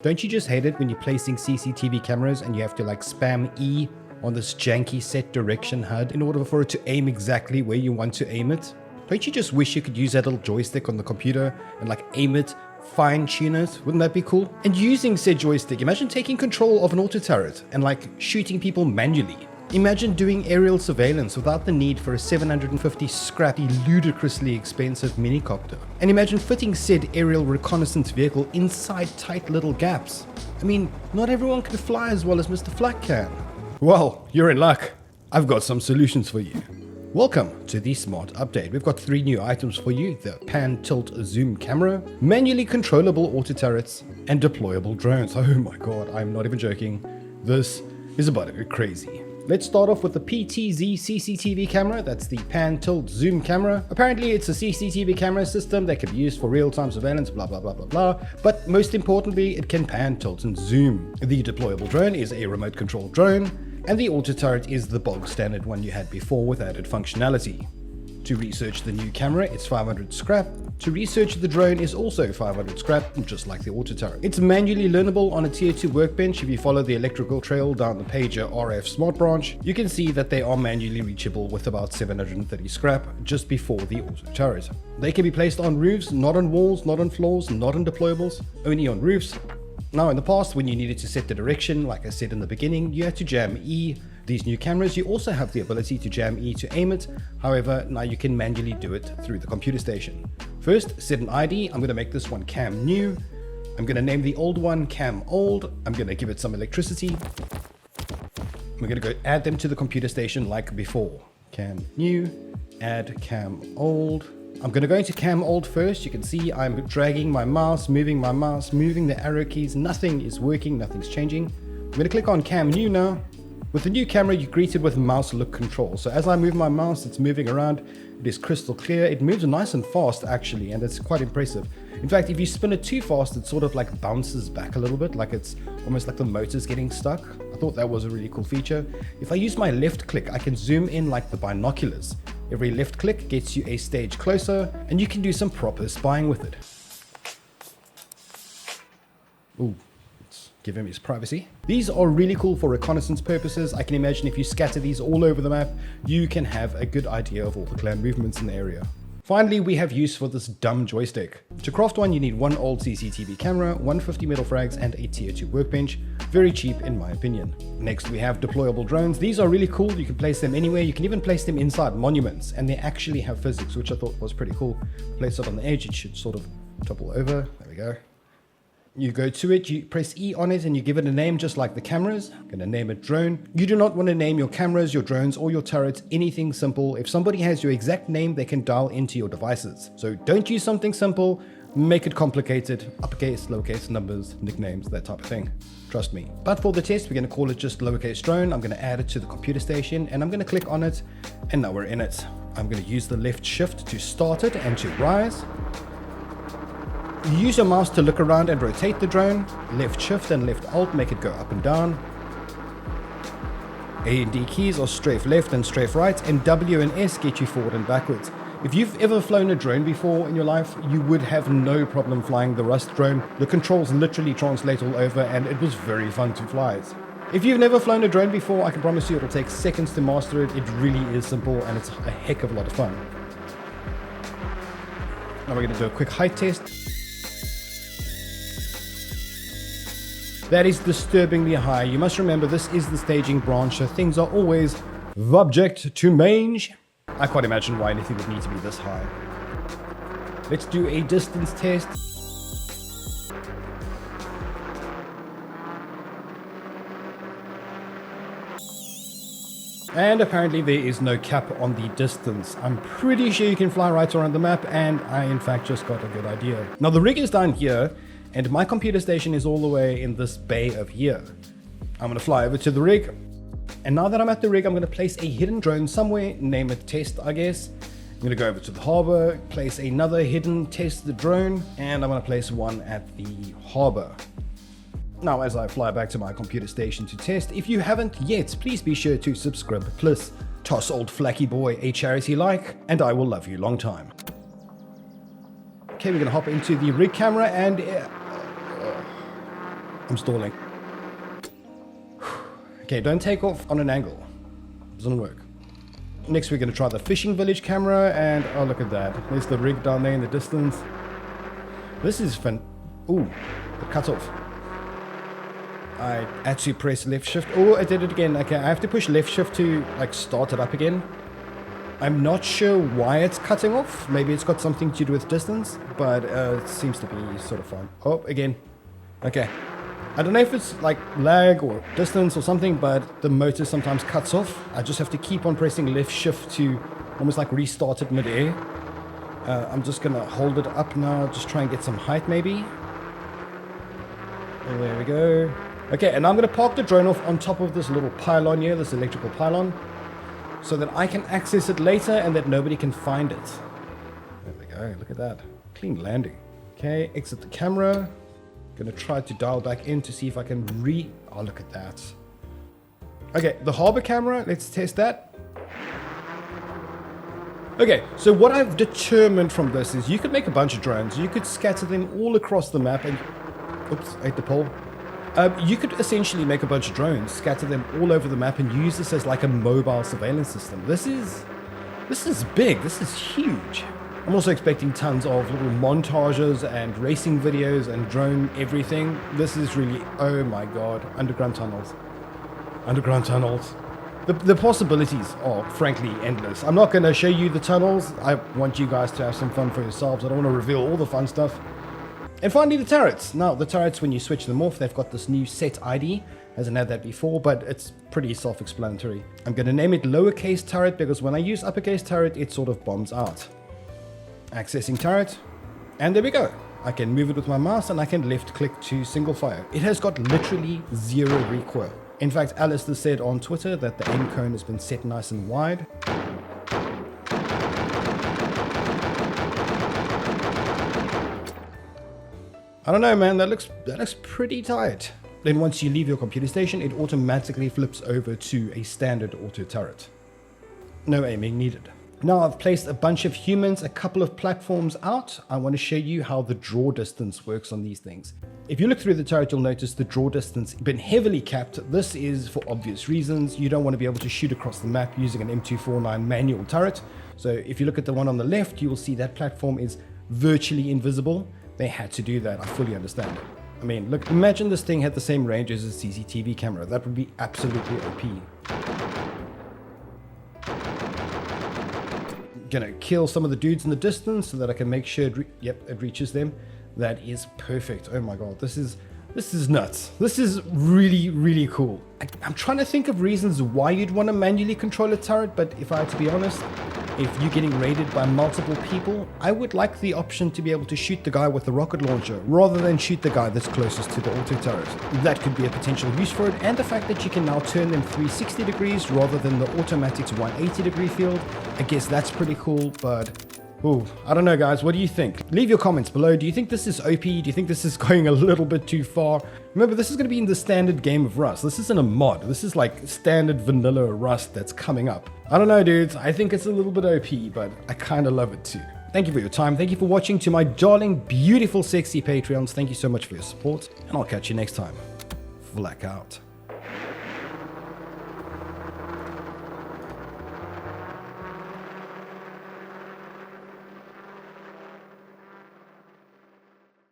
Don't you just hate it when you're placing CCTV cameras and you have to like spam E on this janky set direction HUD in order for it to aim exactly where you want to aim it? Don't you just wish you could use that little joystick on the computer and like aim it, fine tune it? Wouldn't that be cool? And using said joystick, imagine taking control of an auto turret and like shooting people manually. Imagine doing aerial surveillance without the need for a 750 scrappy, ludicrously expensive minicopter. And imagine fitting said aerial reconnaissance vehicle inside tight little gaps. I mean, not everyone can fly as well as misterflak can. Well, you're in luck. I've got some solutions for you. Welcome to the Smart Update. We've got 3 new items for you: the pan, tilt, zoom camera, manually controllable auto turrets, and deployable drones. Oh my god, I'm not even joking. This is about to go crazy. Let's start off with the PTZ CCTV camera. That's the pan, tilt, zoom camera. Apparently it's a CCTV camera system that can be used for real-time surveillance, blah, blah, blah, blah, blah. But most importantly, it can pan, tilt, and zoom. The deployable drone is a remote controlled drone, and the auto turret is the bog standard one you had before with added functionality. To research the new camera, it's 500 scrap. To research the drone is also 500 scrap, just like the auto turret. It's manually learnable on a tier 2 workbench. If you follow the electrical trail down the Pager RF Smart branch, you can see that they are manually reachable with about 730 scrap just before the auto turret. They can be placed on roofs, not on walls, not on floors, not on deployables, only on roofs. Now in the past, when you needed to set the direction, like I said in the beginning, you had to jam E. These new cameras, you also have the ability to jam E to aim it. However, now you can manually do it through the computer station. First, set an ID. I'm going to make this one cam new. I'm going to name the old one cam old. I'm going to give it some electricity. We're going to go add them to the computer station like before. Cam new, add cam old. I'm going to go into cam old first. You can see I'm dragging my mouse, moving the arrow keys. Nothing is working, nothing's changing. I'm going to click on cam new now. With the new camera, you're greeted with mouse look control. So as I move my mouse, it's moving around. It is crystal clear. It moves nice and fast actually, and it's quite impressive. In fact, if you spin it too fast, it sort of like bounces back a little bit, like it's almost like the motor's getting stuck. I thought that was a really cool feature. If I use my left click, I can zoom in like the binoculars. Every left click gets you a stage closer, and you can do some proper spying with it. Ooh. Give him his privacy. These are really cool for reconnaissance purposes. I can imagine if you scatter these all over the map, you can have a good idea of all the clan movements in the area. Finally, we have use for this dumb joystick. To craft one, you need one old CCTV camera, 150 metal frags, and a tier 2 workbench. Very cheap in my opinion. Next, we have deployable drones. These are really cool. You can place them anywhere. You can even place them inside monuments, and they actually have physics, which I thought was pretty cool. Place it on the edge, it should sort of topple over. There we go. You go to it, you press E on it, and you give it a name just like the cameras. I'm going to name it drone. You do not want to name your cameras, your drones, or your turrets anything simple. If somebody has your exact name, they can dial into your devices. So don't use something simple, make it complicated, uppercase, lowercase, numbers, nicknames, that type of thing. Trust me. But for the test, we're going to call it just lowercase drone. I'm going to add it to the computer station, and I'm going to click on it, and now we're in it. I'm going to use the left shift to start it and to rise. You use your mouse to look around and rotate the drone. Left shift and left alt make it go up and down. A and D keys are strafe left and strafe right, and W and S get you forward and backwards. If you've ever flown a drone before in your life, you would have no problem flying the Rust drone. The controls literally translate all over, and it was very fun to fly it. If you've never flown a drone before, I can promise you it'll take seconds to master it. It really is simple, and it's a heck of a lot of fun. Now we're going to do a quick height test. That is disturbingly high. You must remember this is the staging branch, so things are always subject to change. I can't imagine why anything would need to be this high. Let's do a distance test. And apparently there is no cap on the distance. I'm pretty sure you can fly right around the map, and I in fact just got a good idea. Now the rig is down here, and my computer station is all the way in this bay of here. I'm going to fly over to the rig. And now that I'm at the rig, I'm going to place a hidden drone somewhere, name it test, I guess. I'm going to go over to the harbor, place another hidden test the drone, and I'm going to place one at the harbor. Now, as I fly back to my computer station to test, if you haven't yet, please be sure to subscribe. Plus, toss old flaky boy a charity like, and I will love you long time. Okay, we're going to hop into the rig camera, and I'm stalling. Okay, don't take off on an angle. Doesn't work. Next, we're going to try the fishing village camera, and oh, look at that. There's the rig down there in the distance. This is fun. Ooh, it cut off. I had to press left shift. Oh, I did it again. Okay, I have to push left shift to like start it up again. I'm not sure why it's cutting off. Maybe it's got something to do with distance, but it seems to be sort of fine. Oh, again. Okay. I don't know if it's like lag or distance or something, but the motor sometimes cuts off. I just have to keep on pressing left shift to almost like restart it mid-air. I'm just going to hold it up now, just try and get some height maybe. And there we go. Okay, and I'm going to park the drone off on top of this little pylon here, this electrical pylon, so that I can access it later and that nobody can find it. There we go, look at that. Clean landing. Okay, exit the camera. Gonna try to dial back in to see if I can oh, look at that. Okay, the harbor camera, let's test that. Okay, so what I've determined from this is you could make a bunch of drones. You could scatter them all across the map and... Oops, I hit the pole. You could essentially make a bunch of drones, scatter them all over the map and use this as like a mobile surveillance system. This is big, this is huge. I'm also expecting tons of little montages and racing videos and drone everything. This is really, oh my god, underground tunnels. Underground tunnels. The possibilities are frankly endless. I'm not going to show you the tunnels. I want you guys to have some fun for yourselves. I don't want to reveal all the fun stuff. And finally the turrets. Now the turrets, when you switch them off, they've got this new set ID. Hasn't had that before, but it's pretty self-explanatory. I'm going to name it lowercase turret because when I use uppercase turret, it sort of bombs out. Accessing turret, and there we go. I can move it with my mouse and I can left click to single fire. It has got literally zero recoil. In fact, Alistair said on Twitter that the aim cone has been set nice and wide. I don't know, man, that looks pretty tight. Then once you leave your computer station, it automatically flips over to a standard auto turret. No aiming needed. Now I've placed a bunch of humans, a couple of platforms out. I want to show you how the draw distance works on these things. If you look through the turret, you'll notice the draw distance has been heavily capped. This is for obvious reasons. You don't want to be able to shoot across the map using an M249 manual turret. So if you look at the one on the left, you will see that platform is virtually invisible. They had to do that. I fully understand. I mean, look, imagine this thing had the same range as a CCTV camera. That would be absolutely OP. Gonna kill some of the dudes in the distance so that I can make sure it reaches them. That is perfect. Oh my god, this is nuts. This is really, really cool. I'm trying to think of reasons why you'd want to manually control a turret, but if I had to be honest, if you're getting raided by multiple people, I would like the option to be able to shoot the guy with the rocket launcher rather than shoot the guy that's closest to the auto turret. That could be a potential use for it, and the fact that you can now turn them 360 degrees rather than the automatic's 180 degree field. I guess that's pretty cool, but ooh, I don't know guys, what do you think? Leave your comments below. Do you think this is OP? Do you think this is going a little bit too far? Remember, this is going to be in the standard game of Rust. This isn't a mod. This is like standard vanilla Rust that's coming up. I don't know, dudes. I think it's a little bit OP, but I kind of love it too. Thank you for your time. Thank you for watching. To my darling, beautiful, sexy Patreons, thank you so much for your support, and I'll catch you next time. Flak out.